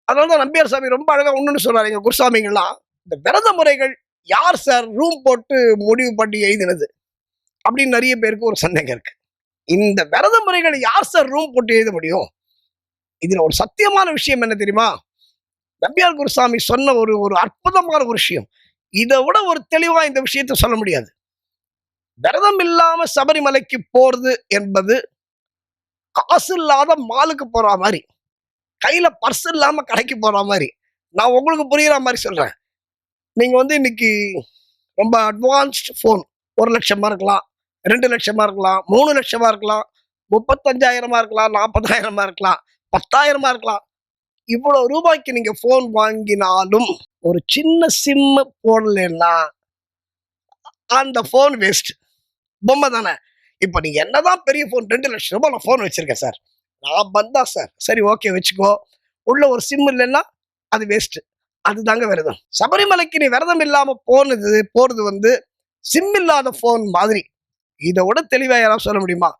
அதனாலதான் நம்பியார் சாமி ரொம்ப அழகா ஒண்ணுன்னு சொல்றாரு. எங்க குருசாமிங்கெல்லாம், இந்த விரத முறைகள் யார் சார் ரூம் போட்டு முடிவு பண்ணி எழுதினது அப்படின்னு நிறைய பேருக்கு ஒரு சந்தேகம் இருக்கு. இந்த விரத முறைகள் யார் சார் ரூம் போட்டு எழுத முடியும்? இதுல ஒரு சத்தியமான விஷயம் என்ன தெரியுமா? நம்பியார் குருசாமி சொன்ன ஒரு ஒரு அற்புதமான ஒரு விஷயம். இதை விட ஒரு தெளிவா இந்த விஷயத்தை சொல்ல முடியாது. விரதம் இல்லாம சபரிமலைக்கு போறது என்பது காசு இல்லாத மாலுக்கு போற மாதிரி, கையில பர்ஸ் இல்லாம கடைக்கு போற மாதிரி. நான் உங்களுக்கு புரியுற மாதிரி சொல்றேன். நீங்க இன்னைக்கு ரொம்ப அட்வான்ஸ்ட் போன் 1,00,000 இருக்கலாம், 2,00,000 இருக்கலாம், 3,00,000 இருக்கலாம், 35,000 இருக்கலாம், 40,000 இருக்கலாம், 10,000 இருக்கலாம். இவ்வளவு ரூபாய்க்கு நீங்க போன் வாங்கினாலும் ஒரு சின்ன சிம் போடலன்னா அந்த போன் வேஸ்ட். பொம்மை தானே. இப்ப நீங்க என்னதான் பெரிய போன், 2,00,000 நான் போன் வச்சிருக்கேன் சார், நான் வந்தா சார், சரி ஓகே வச்சுக்கோ, உள்ள ஒரு சிம் இல்லைன்னா அது வேஸ்ட். அதுதாங்க விரதம். சபரிமலைக்கு நீ விரதம் இல்லாம போறது சிம் இல்லாத போன் மாதிரி. இதை விட தெளிவா யாராவது சொல்ல முடியுமா?